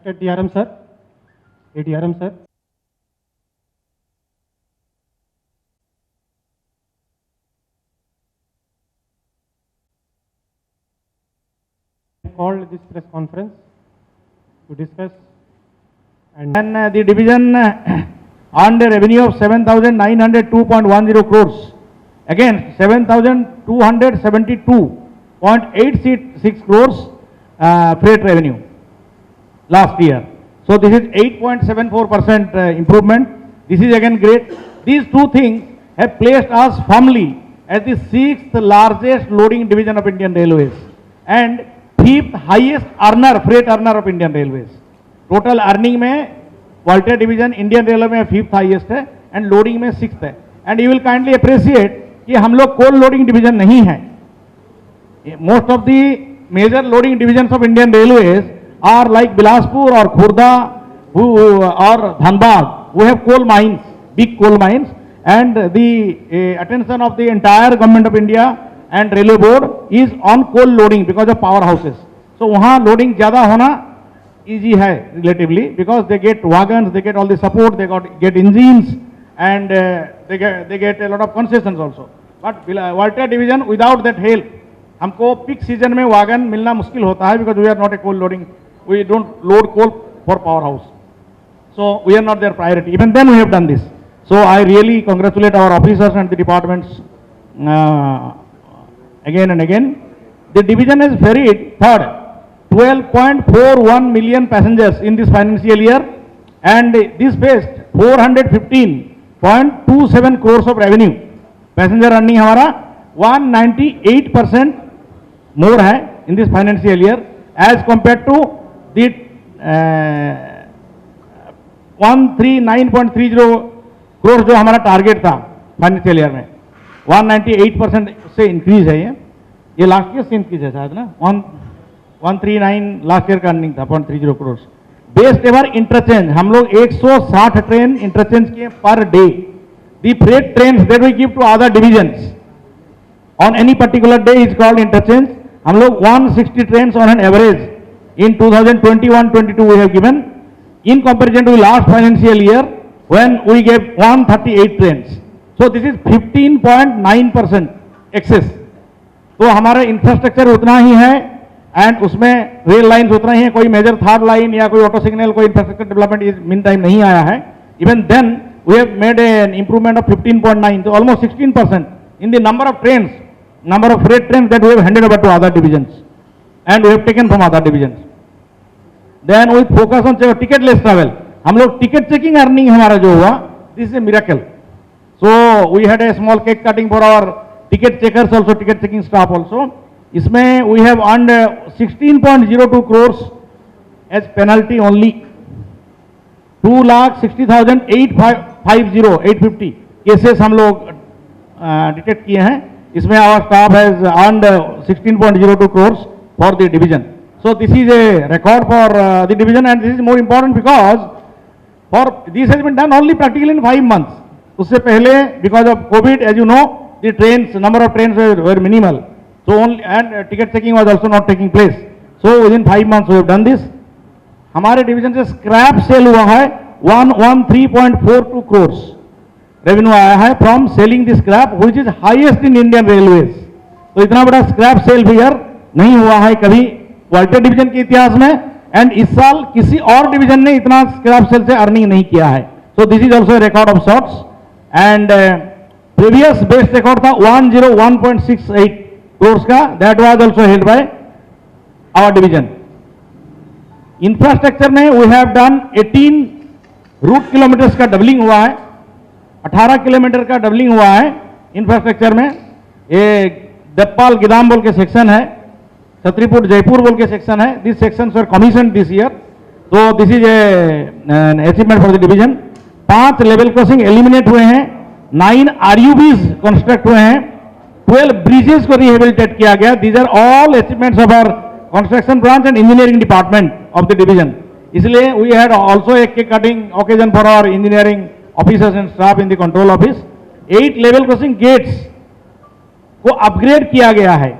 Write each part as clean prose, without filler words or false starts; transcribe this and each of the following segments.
Respected DRM sir, ADRM sir. I called this press conference to discuss and the division earned a revenue of 7,902.10 crores against 7,272.86 crores freight revenue last year. So this is 8.74% improvement. This is again great. These two things have placed us firmly as the 6th largest loading division of Indian Railways and 5th highest freight earner of Indian Railways. Total earning में Waltair division Indian Railway में 5th highest है and loading में 6th है. And you will kindly appreciate कि हम लोग coal loading division नहीं है. Most of the major loading divisions of Indian Railways are like Bilaspur और खुर्दा और Dhanbad. We have coal mines, big coal mines, and the attention of the entire government of India and Railway Board is on coal loading because of power houses. So वहाँ loading ज़्यादा होना easy hai relatively because they get wagons, they get all the support, they get engines, and they get a lot of concessions also. But Walter division without that help, हमको peak season में wagon मिलना मुश्किल होता है because we are not a coal loading, we don't load coal for powerhouse, so we are not their priority. Even then we have done this. So I really congratulate our officers and the departments again and again. The division has ferried third 12.41 million passengers in this financial year and this faced 415.27 crores of revenue. Passenger earning हमारा 198% more है in this financial year as compared to the 139.30 crores जो हमारा target था financial year में. 198% से increase है. ये last year से इंक्रीज है शायद ना. 139 लास्ट ईयर का अर्निंग था 0.30 करोड़. बेस्ट एवर इंटरचेंज हम लोग 160 ट्रेन इंटरचेंज किए per day. The freight train that we give to other divisions on any particular day is called interchange. हम लोग 160 train on an average in 2021-22 we have given in comparison to last financial year when we gave 138 train. So this is 15.9% excess. तो हमारा infrastructure उतना ही है and उसमें rail lines उतना ही है. कोई मेजर थर्ड लाइन या कोई ऑटो सिग्नल कोई इंफ्रास्ट्रक्चर डेवलपमेंट इस मीन टाइम नहीं आया है. Even then we have made an improvement of 15.9, तो almost 16% in the number of trains, number of freight trains that we have handed over to other divisions and we have taken from other divisions. Then we focus on ticketless travel. हम लोग ticket checking earning हमारा जो हुआ this is a miracle. So we had a small cake cutting for our ticket checkers also, ticket checking staff also. इसमें we have earned 16.02 crores as penalty only. 2,60,850 cases हम लोग detect किए हैं. इसमें our staff has earned 16.02 crores for the division. So this is a record for the division and this is more important because for this has been done only practically in 5 months. उससे पहले because of Covid as you know the trains, number of trains were minimal. So only and ticket checking was also not taking place. So within 5 months we have done this. हमारे division से scrap cell हुआ है 113.42 crores revenue आया है from selling the scrap which is highest in Indian railways. तो इतना बड़ा scrap cell figure नहीं हुआ है कभी वॉल्टर डिवीजन के इतिहास में एंड इस साल किसी और डिवीजन ने इतना स्क्रैप सेल से अर्निंग नहीं किया है. So this is also record of sorts and previous best record था 101.68 crores का, that was also held by our division. इंफ्रास्ट्रक्चर में we have done 18 route kilometres का डबलिंग हुआ है, 18 किलोमीटर का डबलिंग हुआ है इंफ्रास्ट्रक्चर में. ये दप्पाल गिदाम बोल के सेक्शन है, छतरीपुर जयपुर बोल के सेक्शन है. This section were commission this year. तो this is an achievement for the division. 5 level crossing eliminate हुए हैं, 9 RUBs कंस्ट्रक्ट हुए हैं, 12 ब्रिजेस को रिहेबिलिटेट किया गया. These are all achievements of our construction branch and engineering department of the division. इसलिए we had also a cake cutting occasion for our engineering officers and staff in the control office. 8 level crossing gates को upgrade किया गया है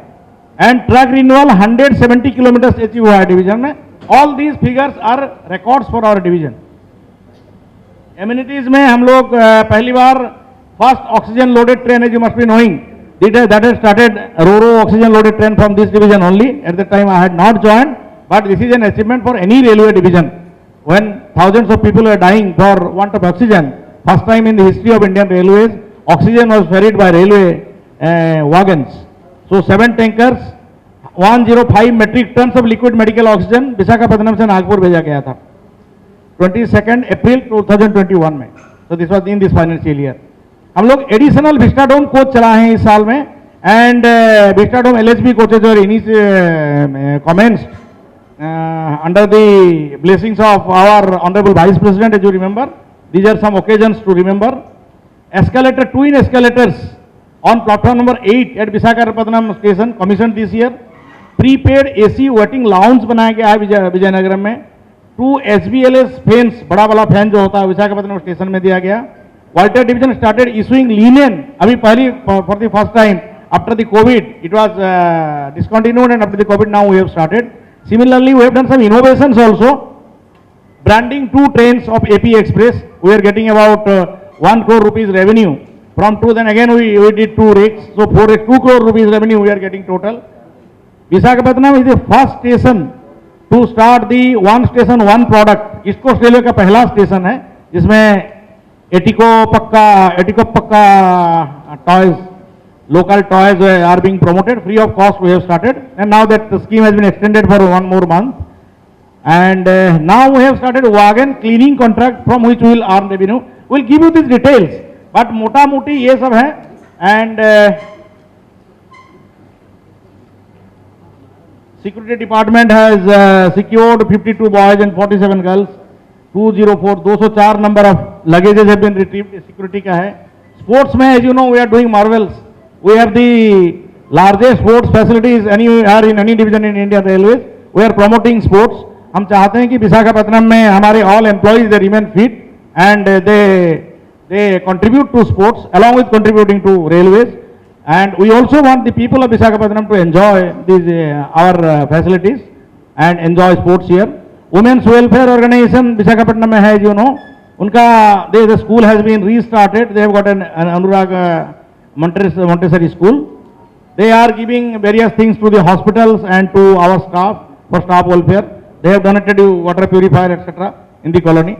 and track renewal 170 kilometre achieve हुआ है division में. All these figures are records for our division. Amenities में हम लोग पहली बार first oxygen loaded train, as you must be knowing, that has started ro-ro oxygen loaded train from this division only. At the time I had not joined, but this is an achievement for any railway division. When thousands of people are dying for want of oxygen, first time in the history of Indian Railways, oxygen was ferried by railway wagons. So 7 tankers, 105 metric tons of liquid medical oxygen Visakhapatnam से नागपुर भेजा गया था 22 अप्रैल 2021 में. So this was in this financial year. हम लोग additional vistadome coach चलाए हैं इस साल में, एंड विस्टाडोम LHB कोचेज और commenced under the blessings of our honorable vice president, as you remember. These are some occasions to remember. Escalator, twin escalators on platform number 8 at Visakhapatnam station commissioned this year. Prepaid AC waiting lounge बनाया गया है विजयनगरम में. 2 SBLS fans, बड़ा वाला fan जो होता है Visakhapatnam station में दिया गया. Walter division started issuing linen. अभी पहली for the first time after the COVID, it was discontinued, and after the COVID now we have started. Similarly, we have done some innovations also. Branding 2 trains of AP Express. We are getting about 1 crore rupees revenue from 2. Then again we did 2 rakes. So 4 rakes, 2 crore rupees revenue we are getting total. Visakhapatnam is the first station to start the one station one product. East Coast Railway का पहला station है जिसमें एटिको पक्का toys, local toys are being promoted free of cost. We have started, and now that the scheme has been extended for 1 more month, and now we have started wagon cleaning contract from which we will earn revenue. We will give you these details, but मोटा मोटी ये सब है. And security department has secured 52 boys and 47 girls. 204 number of luggages have been retrieved. Security का है. Sports में, as you know, we are doing marvels. We have the largest sports facilities anywhere in any division in Indian Railways. We are promoting sports. हम चाहते हैं कि विशाखापट्टनम में हमारे all employees they remain fit and they contribute to sports along with contributing to railways. And we also want the people of Visakhapatnam to enjoy these our facilities and enjoy sports here. Women's welfare organization Visakhapatnam में है, you know, उनका the school has been restarted. They have got an Anurag Montessori school. They are giving various things to the hospitals and to our staff for staff welfare. They have donated water purifier, etc. in the colony.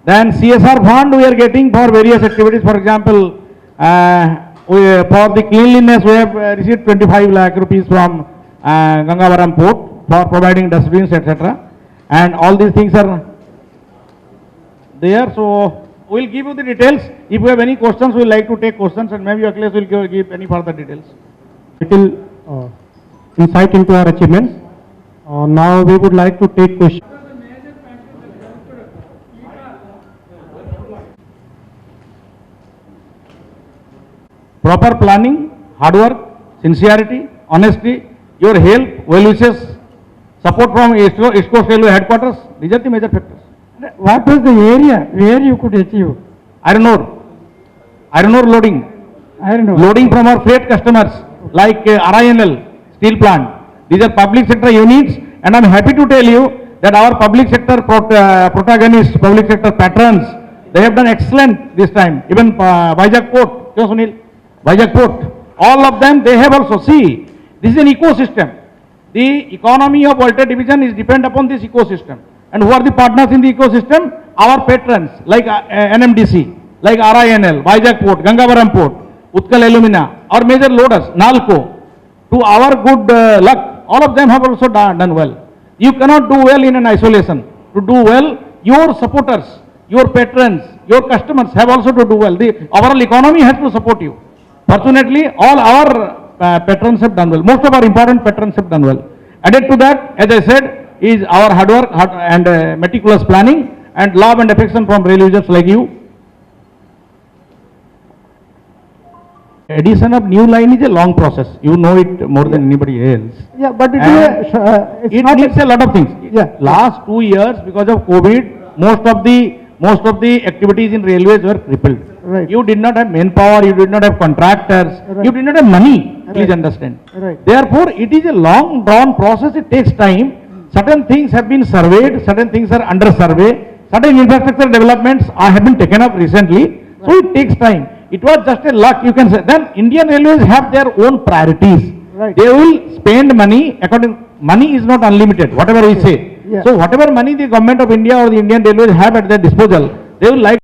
Then CSR fund we are getting for various activities. For example, for the cleanliness we have received 25 lakh rupees from Gangavaram port for providing dustbins, etc. And all these things are there. So we will give you the details. If you have any questions, we will like to take questions, and maybe Akhilesh will give any further details. Little insight into our achievements. Now we would like to take questions. Proper planning, hard work, sincerity, honesty, your help, well wishes, support from East Coast Railway headquarters. These are the major factors. What was the area where you could achieve? Iron ore loading. Loading from our freight customers like RINL, steel plant. These are public sector units, and I am happy to tell you that our public sector protagonists, public sector patrons, they have done excellent this time. Even Vizag Port, Sunil, Vizag Port, all of them, they have also, see, this is an ecosystem. The economy of Walter division is dependent upon this ecosystem. And who are the partners in the ecosystem? Our patrons like NMDC, like RINL, Vizag Port, Gangavaram Port, Utkal Alumina, our major loaders, NALCO. To our good luck, all of them have also done well. You cannot do well in an isolation. To do well, your supporters, your patrons, your customers have also to do well. The overall economy has to support you. Fortunately, all our patrons have done well. Most of our important patrons have done well. Added to that, as I said, is our hard work and meticulous planning and love and affection from rail users like you. Addition of new line is a long process. You know it more than anybody else. Yeah, but it needs a lot of things. Yeah. Last 2 years, because of COVID, most of the activities in railways were crippled. Right. You did not have manpower, you did not have contractors, Right. you did not have money. Right. Please understand. Right. Therefore, it is a long drawn process. It takes time. certain things have been surveyed, certain things are under survey, certain infrastructure developments have been taken up recently, so it takes time. It was just a luck, you can say. Then Indian Railways have their own priorities. Right. They will spend money money is not unlimited, whatever we say. Yeah. So whatever money the government of India or the Indian Railways have at their disposal, they will like